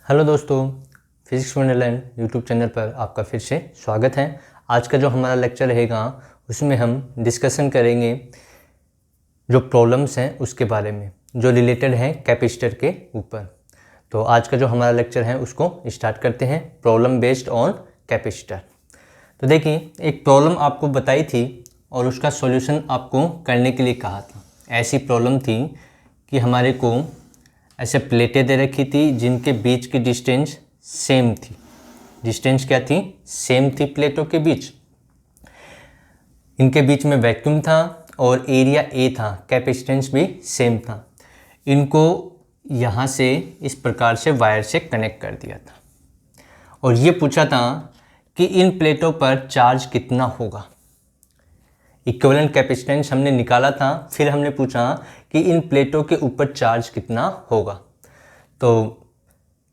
Hello दोस्तों, physics Wonderland YouTube channel पर आपका फिर से स्वागत है। आज का जो हमारा लेक्चर रहेगा उसमें हम डिस्कशन करेंगे जो प्रॉब्लम्स हैं उसके बारे में जो रिलेटेड हैं कैपेसिटर के ऊपर। तो आज का जो हमारा लेक्चर है उसको स्टार्ट करते हैं, प्रॉब्लम बेस्ड ऑन कैपेसिटर। तो देखिए, एक प्रॉब्लम आपको बताई थी और उसका सॉल्यूशन आपको करने के लिए कहा था। ऐसी प्रॉब्लम थी कि हमारे को ऐसे प्लेटें दे रखी थी जिनके बीच की डिस्टेंस सेम थी। डिस्टेंस क्या थी? सेम थी प्लेटों के बीच। इनके बीच में वैक्यूम था और एरिया ए था, कैपेसिटेंस भी सेम था। इनको यहाँ से इस प्रकार से वायर से कनेक्ट कर दिया था और ये पूछा था कि इन प्लेटों पर चार्ज कितना होगा। इक्विवेलेंट कैपेसिटेंस हमने निकाला था, फिर हमने पूछा कि इन प्लेटों के ऊपर चार्ज कितना होगा। तो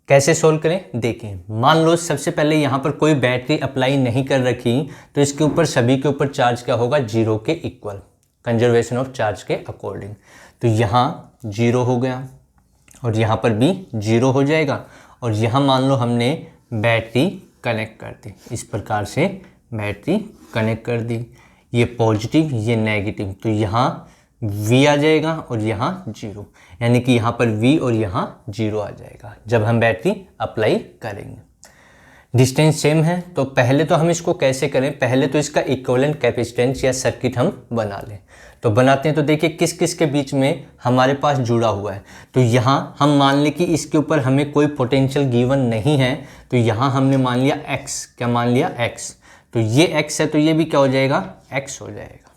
कैसे सोल्व करें देखिए। मान लो सबसे पहले यहाँ पर कोई बैटरी अप्लाई नहीं कर रखी तो इसके ऊपर सभी के ऊपर चार्ज क्या होगा? जीरो के इक्वल, कंजर्वेशन ऑफ चार्ज के अकॉर्डिंग। तो यहाँ जीरो हो गया और यहाँ पर भी जीरो हो जाएगा। और यहाँ मान लो हमने बैटरी कनेक्ट कर दी, इस प्रकार से बैटरी कनेक्ट कर दी। ये पॉजिटिव, ये नेगेटिव, तो यहाँ V आ जाएगा और यहाँ जीरो, यानी कि यहाँ पर V और यहाँ जीरो आ जाएगा जब हम बैटरी अप्लाई करेंगे। डिस्टेंस सेम है, तो पहले तो हम इसको कैसे करें? पहले तो इसका इक्विवेलेंट कैपेसिटेंस या सर्किट हम बना लें। तो बनाते हैं। तो देखिए किस किस के बीच में हमारे पास जुड़ा हुआ है। तो यहाँ हम मान लें कि इसके ऊपर हमें कोई पोटेंशियल गिवन नहीं है, तो यहाँ हमने मान लिया X। क्या मान लिया? X। तो ये X है तो ये भी क्या हो जाएगा? X हो जाएगा।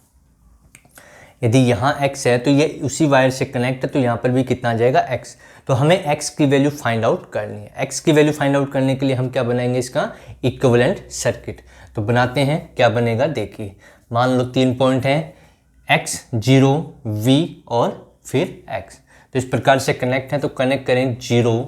यदि यहाँ X है तो ये उसी वायर से कनेक्ट है, तो यहाँ पर भी कितना आ जाएगा? X। तो हमें X की वैल्यू फाइंड आउट करनी है। X की वैल्यू फाइंड आउट करने के लिए हम क्या बनाएंगे? इसका इक्विवेलेंट सर्किट। तो बनाते हैं, क्या बनेगा देखिए। मान लो 3 पॉइंट हैं, X, 0, V और फिर X। तो इस प्रकार से कनेक्ट है, तो कनेक्ट करें 0,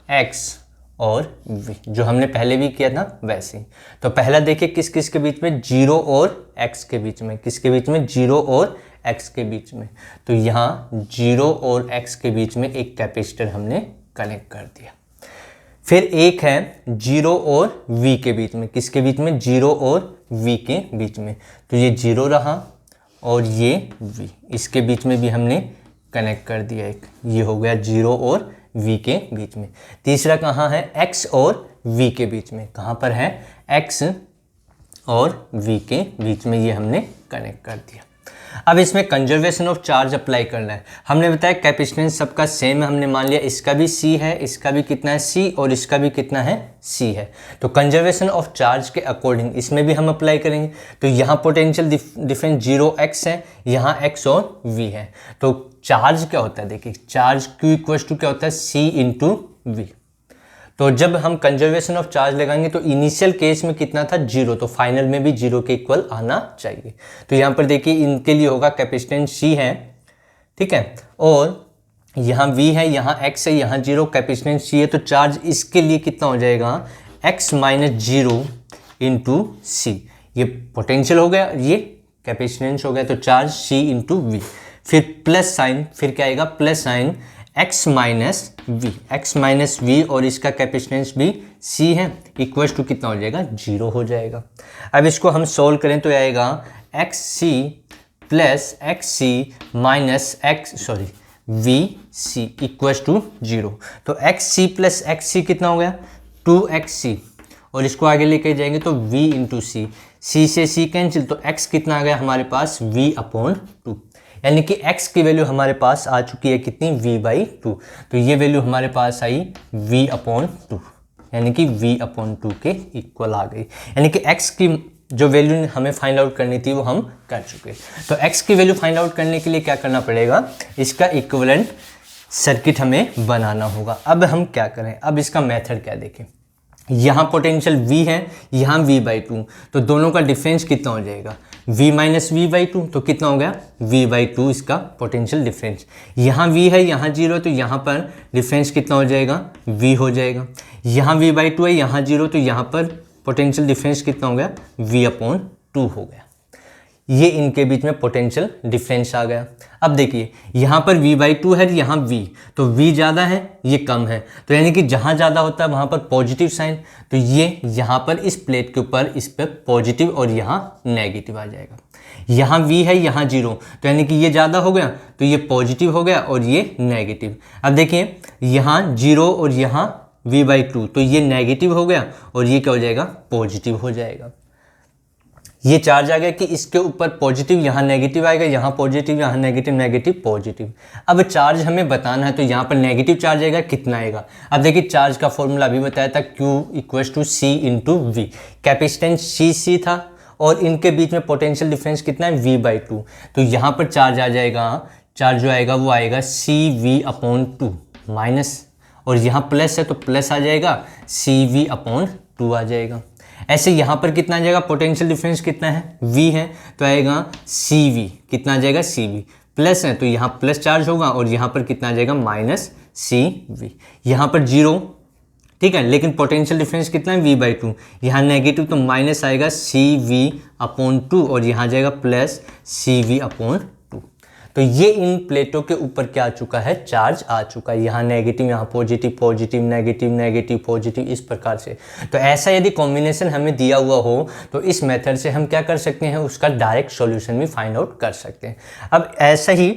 X और V, जो हमने पहले भी किया था वैसे ही। तो पहला देखिए किस किस के बीच में? 0 और X के बीच में। किसके बीच में? 0 और X के बीच में। तो यहाँ 0 और X के बीच में एक कैपेसिटर हमने कनेक्ट कर दिया। फिर एक है 0 और V के बीच में। किसके बीच में? 0 और V के बीच में। तो ये 0 रहा और ये V, इसके बीच में भी हमने कनेक्ट कर दिया एक। ये हो गया 0 और V के बीच में। तीसरा कहाँ है? X और V के बीच में। कहाँ पर है? X और V के बीच में, ये हमने कनेक्ट कर दिया। अब इसमें कंजर्वेशन ऑफ चार्ज अप्लाई करना है। हमने बताया कैपेसिटेंस सबका सेम है, हमने मान लिया इसका भी C है, इसका भी कितना है? C, और इसका भी कितना है? C है। तो कंजर्वेशन ऑफ चार्ज के अकॉर्डिंग इसमें भी हम अप्लाई करेंगे। तो यहाँ पोटेंशियल डिफरेंस 0x है, यहाँ X और V है। तो चार्ज क्या होता है देखिए, चार्ज Q इक्वल्स टू क्या होता है? C into V। तो जब हम कंजर्वेशन ऑफ चार्ज लगाएंगे तो इनिशियल केस में कितना था? 0, तो फाइनल में भी 0 के इक्वल आना चाहिए। तो यहाँ पर देखिए इनके लिए होगा कैपेसिटेंस C है, ठीक है, और यहाँ V है, यहाँ X है, यहाँ 0, कैपेसिटेंस C है। तो चार्ज इसके लिए कितना हो जाएगा? X minus 0 into C। ये पोटेंशियल हो गया, ये कैपेसिटेंस हो गया, तो चार्ज C इंटू V। फिर प्लस साइन, फिर क्या आएगा? Plus sign x minus V, X minus V, और इसका कैपेसिटेंस भी C है, इक्वल्स टू कितना हो जाएगा? 0 हो जाएगा। अब इसको हम सोल्व करें तो आएगा XC plus XC minus VC equals to 0। तो XC प्लस XC कितना हो गया? 2XC, और इसको आगे लेके जाएंगे तो V इंटू C, C से C कैंसिल, तो X कितना आ गया हमारे पास? V/2, यानी कि X की वैल्यू हमारे पास आ चुकी है कितनी? V/2। तो ये वैल्यू हमारे पास आई V/2, यानी कि V/2 के इक्वल आ गई। यानी कि X की जो वैल्यू हमें फाइंड आउट करनी थी वो हम कर चुके। तो X की वैल्यू फाइंड आउट करने के लिए क्या करना पड़ेगा? इसका इक्विवेलेंट सर्किट हमें बनाना होगा। अब हम क्या करें? अब इसका मेथड क्या देखें। यहाँ पोटेंशियल V है, यहाँ V/2, तो दोनों का डिफरेंस कितना हो जाएगा? V माइनस V/2, तो कितना हो गया? V/2 इसका पोटेंशियल डिफरेंस। यहाँ V है, यहाँ 0, तो यहाँ पर डिफरेंस कितना हो जाएगा? V हो जाएगा। यहाँ V/2 है, यहाँ 0, तो यहाँ पर पोटेंशियल डिफरेंस कितना हो गया? V/2 हो गया। ये इनके बीच में पोटेंशियल डिफरेंस आ गया। अब देखिए यहाँ पर v/2 है, यहाँ v, तो v ज़्यादा है, ये कम है, तो यानी कि जहाँ ज़्यादा होता है वहाँ पर पॉजिटिव साइन, तो ये यहाँ पर इस प्लेट के ऊपर इस पर पॉजिटिव और यहाँ नेगेटिव आ जाएगा। यहाँ v है, यहाँ 0, तो यानी कि ये ज़्यादा हो गया, तो ये पॉजिटिव हो गया और ये नेगेटिव। अब देखिए यहाँ 0 और यहाँ v/2, तो ये नेगेटिव हो गया और ये क्या हो जाएगा, पॉजिटिव हो जाएगा। ये चार्ज आ गया कि इसके ऊपर पॉजिटिव, यहाँ नेगेटिव आएगा, यहाँ पॉजिटिव, यहाँ नेगेटिव, नेगेटिव, पॉजिटिव। अब चार्ज हमें बताना है, तो यहाँ पर नेगेटिव चार्ज आएगा, कितना आएगा। अब देखिए चार्ज का फॉर्मूला अभी बताया था, Q = C × V। Capacitance C था और इनके बीच में पोटेंशियल डिफरेंस कितना है, v/2। तो यहाँ पर चार्ज आ जाएगा, चार्ज जो आएगा वो आएगा CV/2 माइनस, और यहाँ प्लस है तो प्लस आ जाएगा, CV/2 आ जाएगा। ऐसे यहाँ पर कितना आ जाएगा, पोटेंशियल डिफरेंस कितना है, v है, तो आएगा CV, कितना आ जाएगा, CV। प्लस है तो यहाँ प्लस चार्ज होगा और यहाँ पर कितना आ जाएगा, -CV। यहाँ पर 0, ठीक है, लेकिन पोटेंशियल डिफरेंस कितना है, v/2। यहाँ नेगेटिव तो माइनस आएगा CV/2 और यहाँ जाएगा प्लस CV/2। तो ये इन प्लेटों के ऊपर क्या आ चुका है, चार्ज आ चुका है। यहाँ नेगेटिव, यहाँ positive, positive, negative, negative, positive, इस प्रकार से। तो ऐसा यदि कॉम्बिनेशन हमें दिया हुआ हो तो इस मेथड से हम क्या कर सकते हैं, उसका डायरेक्ट सॉल्यूशन भी फाइंड आउट कर सकते हैं। अब ऐसा ही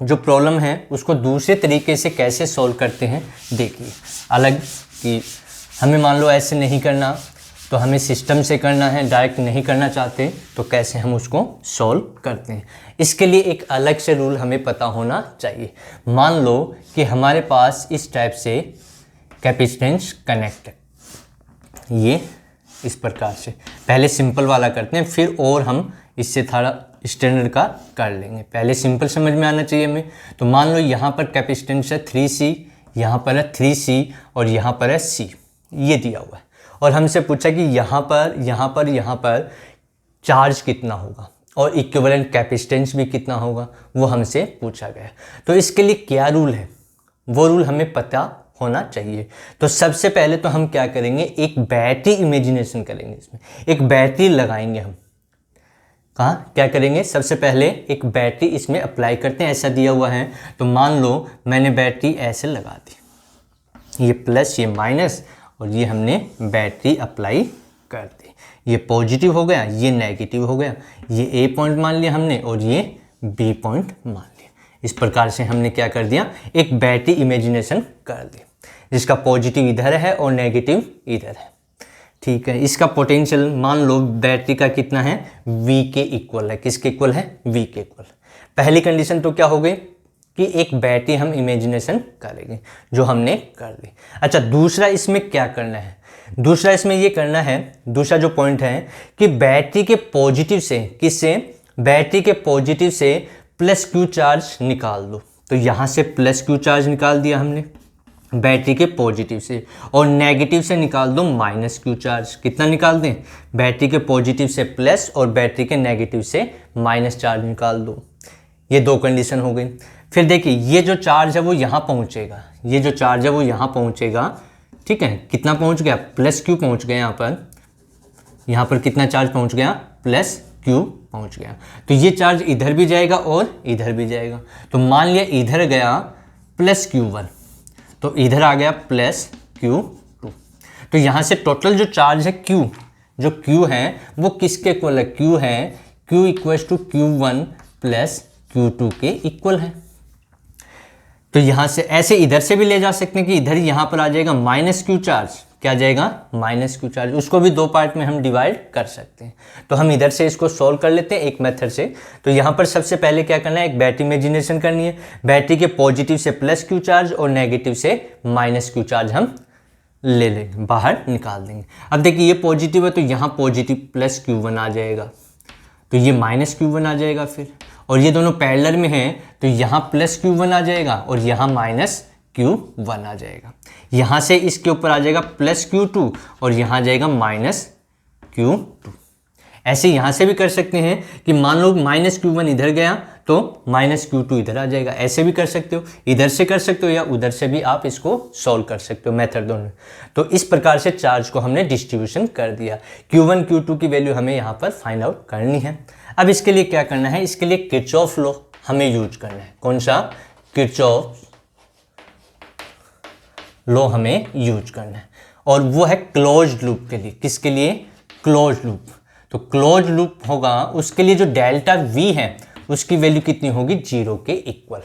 जो प्रॉब्लम है उसको दूसरे तरीके से कैसे सॉल्व करते हैं देखिए। अलग कि हमें मान लो ऐसे नहीं करना, तो हमें सिस्टम से करना है, डायरेक्ट नहीं करना चाहते, तो कैसे हम उसको सॉल्व करते हैं। इसके लिए एक अलग से रूल हमें पता होना चाहिए। मान लो कि हमारे पास इस टाइप से कैपेसिटेंस कनेक्ट है, ये इस प्रकार से। पहले सिंपल वाला करते हैं, फिर और हम इससे थोड़ा स्टैंडर्ड का कर लेंगे। पहले सिंपल समझ में आना चाहिए हमें। तो मान लो यहाँ पर कैपेसिटेंस है 3C, यहाँ पर है 3C और यहाँ पर है C, ये दिया हुआ है। और हमसे पूछा कि यहाँ पर चार्ज कितना होगा और इक्विवेलेंट कैपेसिटेंस भी कितना होगा, वो हमसे पूछा गया। तो इसके लिए क्या रूल है, वो रूल हमें पता होना चाहिए। तो सबसे पहले तो हम क्या करेंगे, एक बैटरी इमेजिनेशन करेंगे। इसमें एक बैटरी लगाएंगे हम। कहाँ क्या करेंगे, सबसे पहले एक बैटरी इसमें अप्लाई करते हैं। ऐसा दिया हुआ है, तो मान लो मैंने बैटरी ऐसे लगा दी, ये प्लस, ये माइनस, और ये हमने बैटरी अप्लाई कर दी। ये पॉजिटिव हो गया, ये नेगेटिव हो गया, ये A पॉइंट मान लिया हमने और ये B पॉइंट मान लिया। इस प्रकार से हमने क्या कर दिया, एक बैटरी इमेजिनेशन कर दी, जिसका पॉजिटिव इधर है और नेगेटिव इधर है। ठीक है, इसका पोटेंशियल मान लो बैटरी का कितना है, V के इक्वल है। किसके इक्वल है, V के इक्वल। पहली कंडीशन तो क्या हो गई कि एक बैटरी हम इमेजिनेशन करेंगे, जो हमने कर दी। अच्छा, दूसरा इसमें क्या करना है, दूसरा इसमें ये करना है, दूसरा जो पॉइंट है कि बैटरी के पॉजिटिव से, किससे, बैटरी के पॉजिटिव से +Q चार्ज निकाल दो। तो यहाँ से +Q चार्ज निकाल दिया हमने बैटरी के पॉजिटिव से, और नेगेटिव से निकाल दो -Q चार्ज। कितना निकाल दें, बैटरी के पॉजिटिव से प्लस और बैटरी के नेगेटिव से माइनस चार्ज निकाल दो। ये दो कंडीशन हो गई। फिर देखिए ये जो चार्ज है वो यहाँ पहुँचेगा, ये जो चार्ज है वो यहाँ पहुँचेगा। ठीक है, कितना पहुँच गया, +Q पहुँच गया। यहाँ पर कितना चार्ज पहुँच गया, +Q पहुँच गया। तो ये चार्ज इधर भी जाएगा और इधर भी जाएगा। तो मान लिया इधर गया +Q1, तो इधर आ गया +Q2। तो यहाँ से टोटल जो चार्ज है Q, जो Q है वो किसके इक्वल है, Q है Q = Q1 + Q2 के इक्वल है। तो यहाँ से ऐसे इधर से भी ले जा सकते हैं कि इधर यहाँ पर आ जाएगा -Q चार्ज। क्या जाएगा, -Q चार्ज। उसको भी दो पार्ट में हम डिवाइड कर सकते हैं। तो हम इधर से इसको सॉल्व कर लेते हैं एक मेथड से। तो यहाँ पर सबसे पहले क्या करना है, एक बैटरी इमेजिनेशन करनी है। बैटरी के पॉजिटिव से +Q चार्ज और नेगेटिव से -Q चार्ज हम ले लेंगे, बाहर निकाल देंगे। अब देखिए ये पॉजिटिव है तो यहाँ पॉजिटिव +Q1 आ जाएगा, तो ये -Q1 आ जाएगा फिर। और ये दोनों पैरेलल में हैं तो यहाँ +Q1 आ जाएगा और यहाँ -Q1 आ जाएगा। यहाँ से इसके ऊपर आ जाएगा +Q2 और यहाँ जाएगा -Q2। ऐसे यहाँ से भी कर सकते हैं कि मान लो -Q1 इधर गया तो माइनस क्यू टू इधर आ जाएगा। ऐसे भी कर सकते हो, इधर से कर सकते हो या उधर से भी आप इसको सॉल्व कर सकते हो, मेथड दोनों। तो इस प्रकार से चार्ज को हमने डिस्ट्रीब्यूशन कर दिया। Q1 Q2 की वैल्यू हमें यहाँ पर फाइंड आउट करनी है। अब इसके लिए क्या करना है, इसके लिए किरचॉफ लॉ हमें यूज करना है। कौन सा? किरचॉफ लॉ हमें यूज करना है, और वो है क्लोज्ड लूप के लिए। किसके लिए? Closed loop. तो क्लोज्ड लूप होगा, उसके लिए जो डेल्टा V है उसकी वैल्यू कितनी होगी? 0 के इक्वल।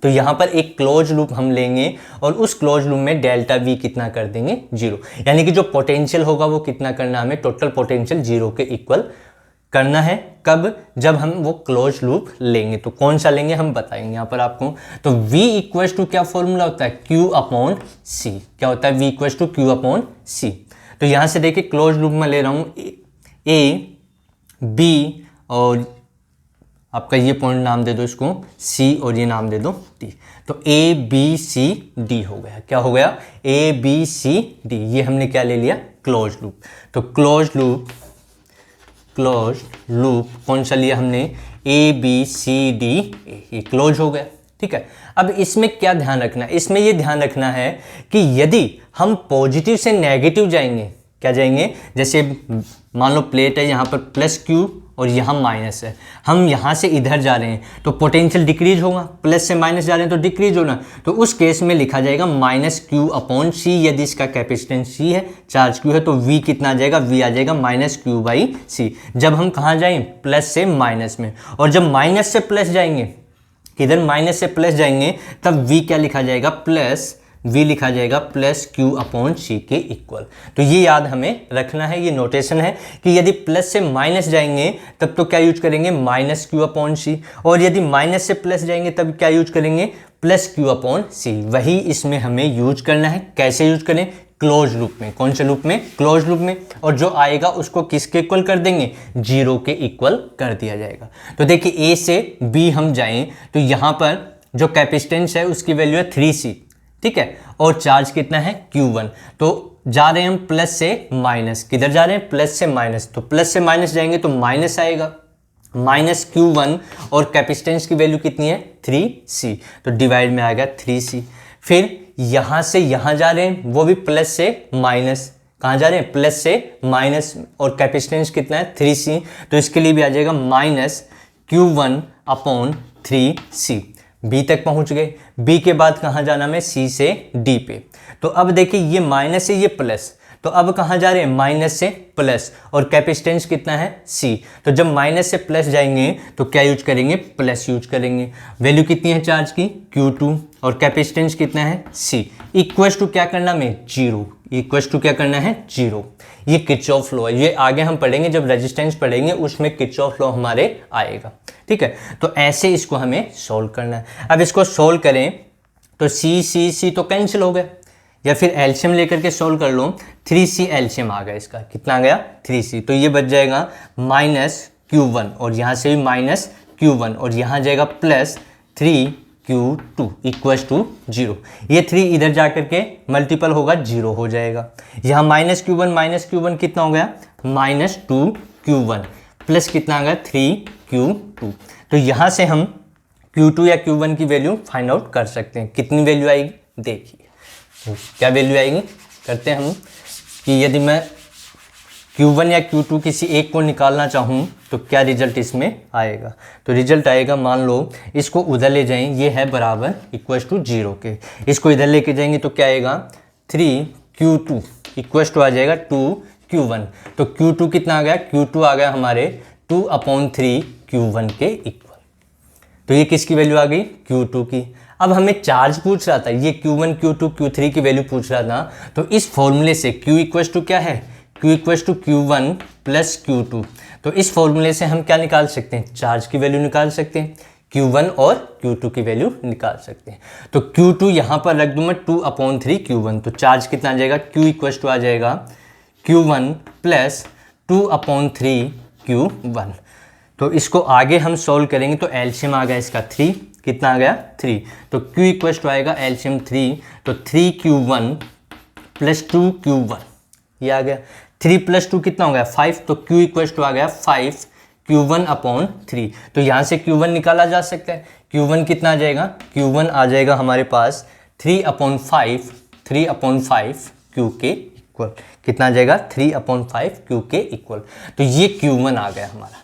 तो यहां पर एक क्लोज लूप हम लेंगे और उस क्लोज लूप में डेल्टा V कितना कर देंगे? 0। यानी कि जो पोटेंशियल होगा वो कितना करना, हमें टोटल पोटेंशियल 0 के इक्वल करना है। कब? जब हम वो क्लोज लूप लेंगे। तो कौन सा लेंगे हम बताएंगे यहाँ पर आपको। तो V इक्वल्स टू क्या फॉर्मूला होता है? Q upon C। क्या होता है? V equals to Q upon C। तो यहां से देखिए क्लोज लूप में ले रहा हूं A B और आपका ये पॉइंट नाम दे दो इसको C और ये नाम दे दो D। तो A B C D हो गया। क्या हो गया? A B C D। ये हमने क्या ले लिया? Close loop. तो क्लोज लूप कौन सा लिया हमने? A B C D A। ये क्लोज हो गया। ठीक है। अब इसमें क्या ध्यान रखना है? इसमें ये ध्यान रखना है कि यदि हम पॉजिटिव से नेगेटिव जाएंगे, क्या जाएंगे? जैसे मान लो प्लेट है, यहाँ पर प्लस Q और यहाँ माइनस है, हम यहाँ से इधर जा रहे हैं तो पोटेंशियल डिक्रीज होगा, प्लस से माइनस जा रहे हैं तो डिक्रीज होना। तो उस केस में लिखा जाएगा माइनस क्यू अपॉन सी। यदि इसका कैपेसिटेंस C है, चार्ज Q है, तो V कितना आ जाएगा? V आ जाएगा माइनस क्यू बाई C। जब हम कहाँ जाएं? प्लस से माइनस में। और जब माइनस से प्लस जाएंगे, किधर? माइनस से प्लस जाएंगे, तब V क्या लिखा जाएगा? प्लस V लिखा जाएगा प्लस Q अपॉन C के इक्वल। तो ये याद हमें रखना है, ये नोटेशन है कि यदि प्लस से माइनस जाएंगे तब तो क्या यूज करेंगे? Minus Q upon C। और यदि माइनस से प्लस जाएंगे तब क्या यूज करेंगे? Plus Q upon C। वही इसमें हमें यूज करना है। कैसे यूज करें? क्लोज लूप में। कौन से लूप में? क्लोज लूप में। और जो आएगा उसको किसके इक्वल कर देंगे? 0 के इक्वल कर दिया जाएगा। तो देखिए A से B हम जाएं तो यहाँ पर जो कैपेसिटेंस है उसकी वैल्यू है 3C। ठीक है। और चार्ज कितना है? Q1। तो जा रहे हैं हम प्लस से माइनस। किधर जा रहे हैं? प्लस से माइनस। तो प्लस से माइनस जाएंगे तो माइनस आएगा, माइनस Q1। और कैपेसिटेंस की वैल्यू कितनी है? 3C। तो डिवाइड में आ गया 3C। फिर यहां से यहां जा रहे हैं, वो भी प्लस से माइनस। कहां जा रहे हैं? प्लस से माइनस। और कैपेसिटेंस कितना है? 3C। तो इसके लिए भी आ जाएगा minus Q1 upon 3C। B तक पहुंच गए। B के बाद कहाँ जाना हमें? C से D पे। तो अब देखिए ये माइनस है, ये प्लस। तो अब कहाँ जा रहे हैं? माइनस से प्लस। और कैपेसिटेंस कितना है? C। तो जब माइनस से प्लस जाएंगे तो क्या यूज करेंगे? प्लस यूज करेंगे। वैल्यू कितनी है चार्ज की? Q2। और कैपेसिटेंस कितना है? C। इक्वल्स टू क्या करना हमें? 0। इक्वल्स टू क्या करना है? 0। ये किरचॉफ लॉ है। ये आगे हम पढ़ेंगे, जब रेजिस्टेंस पढ़ेंगे उसमें किरचॉफ लॉ हमारे आएगा। ठीक है। तो ऐसे इसको हमें सोल्व करना है। अब इसको सोल्व करें तो C तो कैंसिल हो गया, या फिर एलसीएम लेकर के सोल्व कर लो। 3C एलसीएम आ गया इसका। कितना आ गया? 3C। तो ये बच जाएगा माइनस Q1 और यहाँ से भी माइनस Q1 और यहाँ जाएगा प्लस 3Q2 इक्वल्स टू 0। ये 3 इधर जा करके मल्टीपल होगा, 0 हो जाएगा। यहाँ माइनस Q1 कितना हो गया? माइनस 2Q1 प्लस कितना आ गया? 3Q2। तो यहाँ से हम Q2 या Q1 की वैल्यू फाइंड आउट कर सकते हैं। कितनी वैल्यू आएगी? देखिए क्या वैल्यू आएगी। करते हैं हम कि यदि मैं Q1 या Q2 किसी एक को निकालना चाहूँ तो क्या रिजल्ट इसमें आएगा। तो रिजल्ट आएगा, मान लो इसको उधर ले जाएं, ये है बराबर इक्वल्स टू 0 के। इसको इधर लेके जाएंगे तो क्या आएगा? 3Q2 इक्वल्स टू आ जाएगा 2Q1। तो Q2 कितना आ गया? Q2 आ गया हमारे 2/3Q1 के इक्वल। तो ये किसकी वैल्यू आ गई? Q2 की। अब हमें चार्ज पूछ रहा था, ये Q1 Q2 Q3 की वैल्यू पूछ रहा था। तो इस फॉर्मूले से Q इक्वल्स टू क्या है? Q equals to Q1 plus Q2। तो इस फॉर्मूले से हम क्या निकाल सकते हैं? चार्ज की वैल्यू निकाल सकते हैं। Q1 और Q2 की वैल्यू निकाल सकते हैं। तो Q2 यहाँ पर रख दूँ मैं 2/3Q1। तो चार्ज कितना आ जाएगा? Q इक्वल्स टू आ जाएगा Q1 प्लस 2/3Q1। तो इसको आगे हम सोल्व करेंगे तो एलसीएम आ गया इसका 3। कितना आ गया? 3। तो Q इक्वल्स टू आएगा एलसीएम 3। तो 3Q1 प्लस 2Q1 ये आ गया। 3 प्लस 2 कितना हो गया? 5। तो Q इक्वल्स टू आ गया 5 Q1/3। तो यहाँ से Q1 निकाला जा सकता है। Q1 कितना आ जाएगा? Q1 आ जाएगा हमारे पास 3/5 Q के इक्वल। कितना आ जाएगा? 3/5 Q के इक्वल। तो ये Q1 आ गया हमारा,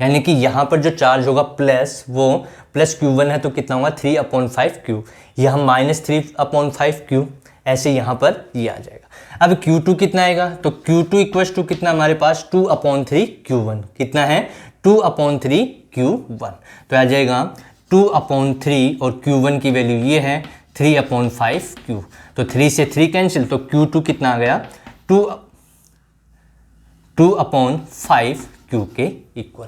यानी कि यहाँ पर जो चार्ज होगा प्लस, वो प्लस Q1 है तो कितना होगा? 3/5 Q। यहाँ -3/5 Q, ऐसे यहाँ पर ये आ जाएगा। अब Q2 कितना आएगा? तो Q2 इक्वल्स टू कितना हमारे पास? 2/3 Q1। कितना है? 2/3 Q1। तो आ जाएगा 2/3 और Q1 की वैल्यू ये है 3/5 Q। तो 3 से 3 कैंसिल, तो Q2 कितना आ गया? 2/5 Q के इक्वल।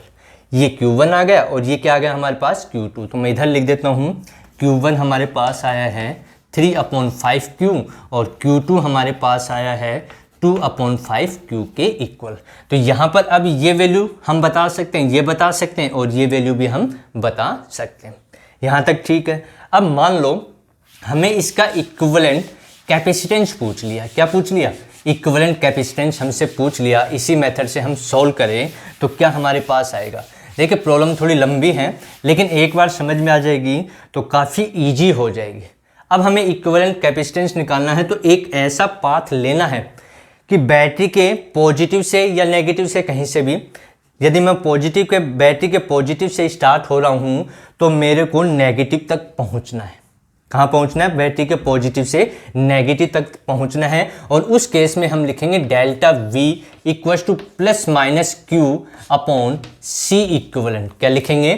ये Q1 आ गया और ये क्या आ गया हमारे पास? Q2। तो मैं इधर लिख देता हूँ, Q1 हमारे पास आया है 3/5 Q और Q2 हमारे पास आया है 2/5 Q के इक्वल। तो यहाँ पर अब ये वैल्यू हम बता सकते हैं, ये बता सकते हैं और ये वैल्यू भी हम बता सकते हैं। यहाँ तक ठीक है। अब मान लो हमें इसका इक्विवेलेंट कैपेसिटेंस पूछ लिया। क्या पूछ लिया? इक्विवेलेंट कैपेसिटेंस हमसे पूछ लिया। इसी मेथड से हम सॉल्व करें तो क्या हमारे पास आएगा? देखिए प्रॉब्लम थोड़ी लंबी है, लेकिन एक बार समझ में आ जाएगी तो काफ़ी ईजी हो जाएगी। अब हमें इक्विवेलेंट कैपेसिटेंस निकालना है, तो एक ऐसा पाथ लेना है कि बैटरी के पॉजिटिव से या नेगेटिव से कहीं से भी, यदि मैं बैटरी के पॉजिटिव से स्टार्ट हो रहा हूँ तो मेरे को नेगेटिव तक पहुँचना है। कहाँ पहुँचना है? बैटरी के पॉजिटिव से नेगेटिव तक पहुँचना है। और उस केस में हम लिखेंगे delta V equals to +-Q/C equivalent. क्या लिखेंगे?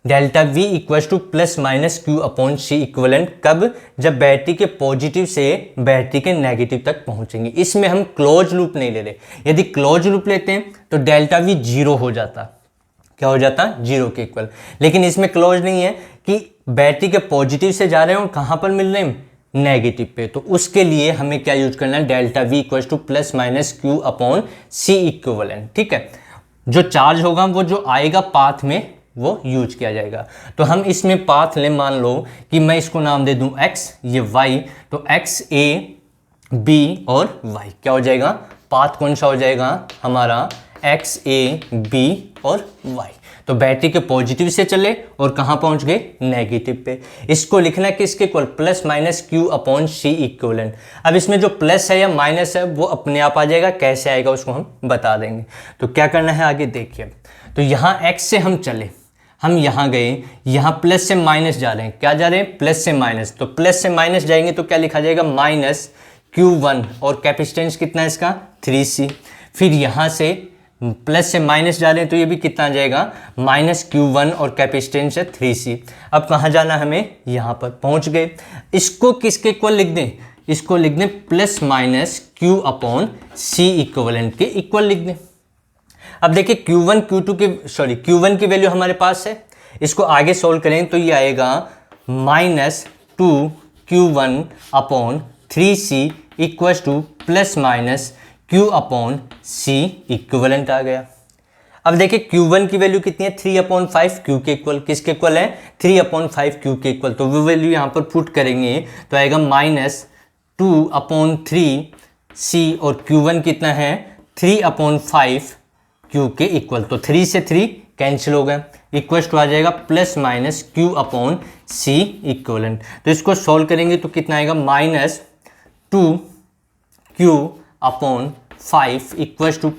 Delta V equals to +-Q/C equivalent. कब? जब बैटरी के पॉजिटिव से बैटरी के नेगेटिव तक पहुँचेंगे। इसमें हम क्लोज लूप नहीं ले रहे। यदि क्लोज लूप लेते हैं तो डेल्टा V 0 हो जाता। क्या हो जाता? 0 के इक्वल। लेकिन इसमें क्लोज नहीं है कि बैटरी के पॉजिटिव से जा रहे हैं और कहाँ पर मिल रहे हैं? नेगेटिव पे। तो उसके लिए हमें क्या यूज करना है? Delta V equals to +-Q/C equivalent. ठीक है। जो चार्ज होगा वो जो आएगा पाथ में वो यूज किया जाएगा। तो हम इसमें पाथ लें, मान लो कि मैं इसको नाम दे दूं x, ये y, तो x a b और y क्या हो जाएगा? पाथ कौन सा हो जाएगा हमारा? x a b और y। तो बैटरी के पॉजिटिव से चले और कहाँ पहुँच गए? नेगेटिव पे। इसको लिखना है किसके इक्वल? +-Q/C equivalent. अब इसमें जो प्लस है या माइनस है वो अपने आप आ जाएगा। कैसे आएगा उसको हम बता देंगे। तो क्या करना है आगे देखिए। तो यहाँ x से हम चले, हम यहाँ गए, यहाँ प्लस से माइनस जा रहे हैं। क्या जा रहे हैं? प्लस से माइनस। तो प्लस से माइनस जाएंगे तो क्या लिखा जाएगा? -Q1 और कैपेसिटेंस कितना है इसका? 3C। फिर यहाँ से प्लस से माइनस जा रहे हैं तो ये भी कितना आ जाएगा? -Q1 और कैपेसिटेंस है 3C। अब कहाँ जाना हमें? यहाँ पर पहुँच गए। इसको किसके इक्वल लिख दें? इसको लिख दें +-Q/C इक्विवेलेंट के इक्वल लिख दें। अब देखिए Q1 की वैल्यू हमारे पास है। इसको आगे सोल्व करें तो ये आएगा -2Q1/3C equals to +-Q/C equivalent आ गया। अब देखिए Q1 की वैल्यू कितनी है? 3/5 Q के इक्वल। किसके इक्वल है? 3/5 Q के इक्वल। तो वो वैल्यू यहाँ पर पुट करेंगे तो आएगा -2/3C और Q1 कितना है? 3/5 Q के इक्वल। तो 3 से 3 कैंसिल हो गया, इक्वल्स टू आ जाएगा +-Q/C इक्विवेलेंट। तो इसको सॉल्व करेंगे तो कितना आएगा? -2Q/5 equals to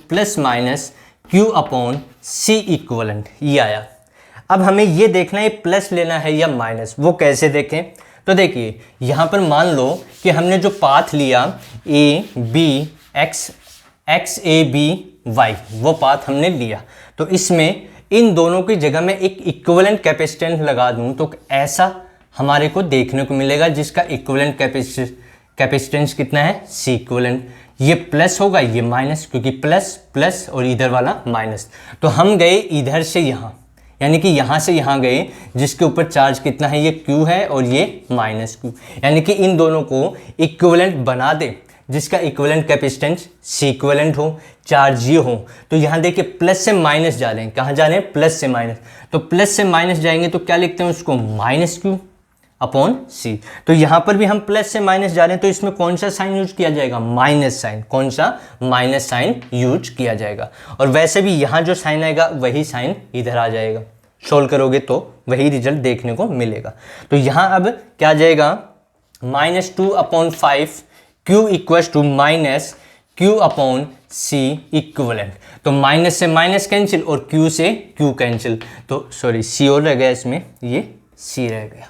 +-Q/C equivalent. ये आया। अब हमें ये देखना है प्लस लेना है या माइनस। वो कैसे देखें? तो देखिए यहाँ पर मान लो कि हमने जो पाथ लिया x a b y, वो पाथ हमने लिया। तो इसमें इन दोनों की जगह में एक इक्विवेलेंट कैपेसिटेंस लगा दूं तो ऐसा हमारे को देखने को मिलेगा, जिसका इक्विवेलेंट कैपेसिटेंस कितना है? C equivalent. ये प्लस होगा, ये माइनस, क्योंकि प्लस प्लस और इधर वाला माइनस। तो हम गए इधर से यहाँ, यानी कि यहाँ से यहाँ गए, जिसके ऊपर चार्ज कितना है? ये Q है और ये -Q, यानी कि इन दोनों को इक्विवेलेंट बना दे, जिसका इक्विवेलेंट कैपेसिटेंस C इक्विवेलेंट हो, चार्ज ये हो। तो यहाँ देखिए प्लस से माइनस जा रहे हैं। कहाँ जा रहे हैं? प्लस से माइनस। तो प्लस से माइनस जाएंगे तो क्या लिखते हैं उसको? -Q। अपॉन सी। तो यहाँ पर भी हम प्लस से माइनस जा रहे हैं, तो इसमें कौन सा साइन यूज किया जाएगा, माइनस साइन। कौन सा, माइनस साइन यूज किया जाएगा। और वैसे भी यहाँ जो साइन आएगा वही साइन इधर आ जाएगा, सोल्व करोगे तो वही रिजल्ट देखने को मिलेगा। तो यहाँ अब क्या आ जाएगा, -2/5 Q equals to minus Q upon C equivalent. तो माइनस से माइनस कैंसिल और Q से Q कैंसिल, तो सॉरी C और रह गया इसमें, ये C रह गया।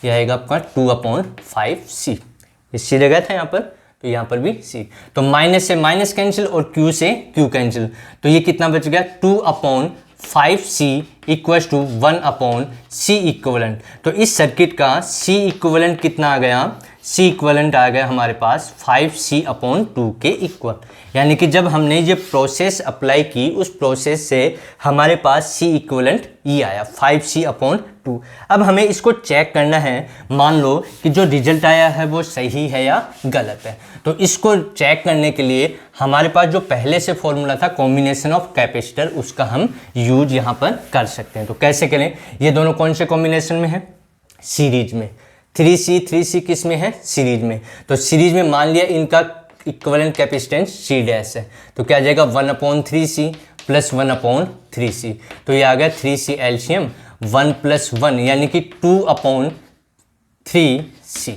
यह आएगा आपका 2/5C। ये C रह गया था यहाँ पर, तो यहाँ पर भी C। तो माइनस से माइनस कैंसिल और Q से Q कैंसिल, तो ये कितना बच गया, 2/5C equals to 1/C equivalent. तो इस सर्किट का C इक्वलेंट कितना आ गया, C इक्वलेंट आ गया हमारे पास 5C/2 के इक्वल। यानी कि जब हमने ये प्रोसेस अप्लाई की, उस प्रोसेस से हमारे पास C इक्वलेंट ये आया 5C/2। अब हमें इसको चेक करना है, मान लो कि जो रिजल्ट आया है वो सही है या गलत है। तो इसको चेक करने के लिए हमारे पास जो पहले से फॉर्मूला था कॉम्बिनेशन ऑफ कैपेसिटर, उसका हम यूज यहाँ पर कर सकते हैं। तो कैसे करें, ये दोनों कौन से कॉम्बिनेशन में है, सीरीज में। 3C किस में है, सीरीज में। तो सीरीज में मान लिया इनका इक्विवेलेंट कैपेसिटेंस C डैश है, तो क्या आ जाएगा 1/3C प्लस 1/3C। तो ये आ गया 3C एलसीएम 1 + 1 यानी कि 2/3C।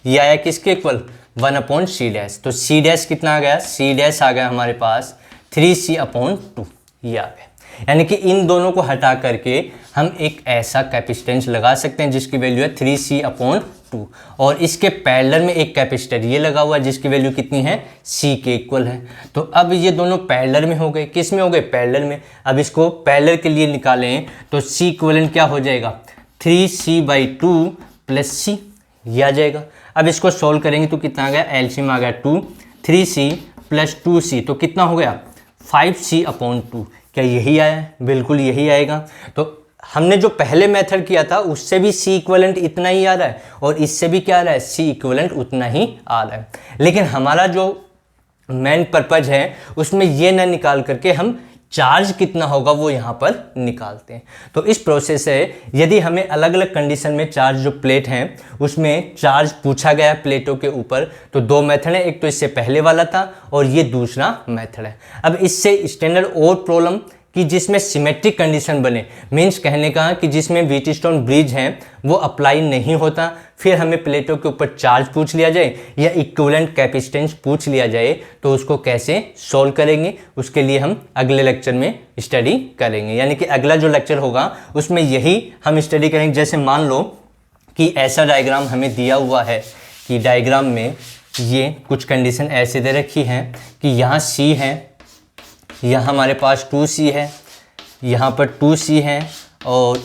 ये आया किसके इक्वल, 1/C डैश। तो C डैश कितना आ गया, C डैश आ गया हमारे पास 3C/2, ये आ गया। यानी कि इन दोनों को हटा करके हम एक ऐसा कैपेसिटेंस लगा सकते हैं जिसकी वैल्यू है 3C/2, और इसके पैरेलल में एक कैपेसिटर ये लगा हुआ है जिसकी वैल्यू कितनी है, C के इक्वल है। तो अब ये दोनों पैरेलल में हो गए, किस में हो गए, पैरेलल में। अब इसको पैरेलल के लिए निकालें तो C इक्वलेंट क्या हो जाएगा, 3C/2 + C, ये आ जाएगा। अब इसको सोल्व करेंगे तो कितना आ गया, एलसीएम आ गया 2, 3C + 2C, तो कितना हो गया 5C/2। क्या यही आया है, बिल्कुल यही आएगा। तो हमने जो पहले मेथड किया था उससे भी C इक्वलेंट इतना ही आ रहा है, और इससे भी क्या आ रहा है, C इक्वलेंट उतना ही आ रहा है। लेकिन हमारा जो मेन पर्पज है उसमें ये ना निकाल करके हम चार्ज कितना होगा वो यहाँ पर निकालते हैं। तो इस प्रोसेस से यदि हमें अलग अलग कंडीशन में चार्ज जो प्लेट हैं उसमें चार्ज पूछा गया है प्लेटों के ऊपर, तो दो मेथड है, एक तो इससे पहले वाला था और ये दूसरा मेथड है। अब इससे स्टैंडर्ड और प्रॉब्लम कि जिसमें सिमेट्रिक कंडीशन बने, मीन्स कहने का कि जिसमें व्हीटस्टोन ब्रिज है वो अप्लाई नहीं होता, फिर हमें प्लेटों के ऊपर चार्ज पूछ लिया जाए या इक्विवेलेंट कैपेसिटेंस पूछ लिया जाए, तो उसको कैसे सॉल्व करेंगे उसके लिए हम अगले लेक्चर में स्टडी करेंगे। यानी कि अगला जो लेक्चर होगा उसमें यही हम स्टडी करेंगे। जैसे मान लो कि ऐसा डायग्राम हमें दिया हुआ है कि डायग्राम में ये कुछ कंडीशन ऐसे दे रखी है कि यहाँ C है, यहाँ हमारे पास 2C है, यहाँ पर 2C है और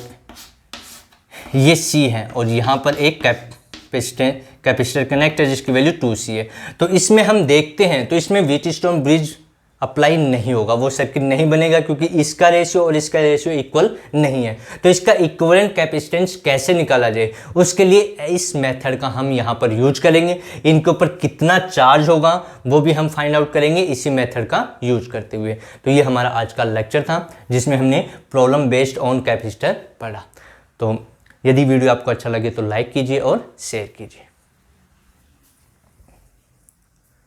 ये C है, और यहाँ पर एक कैपेसिटर कनेक्ट है जिसकी वैल्यू 2C है। तो इसमें हम देखते हैं तो इसमें व्हीटस्टोन ब्रिज अप्लाई नहीं होगा, वो सर्किट नहीं बनेगा क्योंकि इसका रेशियो और इसका रेशियो इक्वल नहीं है। तो इसका इक्विवेलेंट कैपेसिटेंस कैसे निकाला जाए, उसके लिए इस मेथड का हम यहाँ पर यूज करेंगे। इनके ऊपर कितना चार्ज होगा वो भी हम फाइंड आउट करेंगे इसी मेथड का यूज करते हुए। तो ये हमारा आज का लेक्चर था जिसमें हमने प्रॉब्लम बेस्ड ऑन कैपेसिटर पढ़ा। तो यदि वीडियो आपको अच्छा लगे तो लाइक कीजिए और शेयर कीजिए।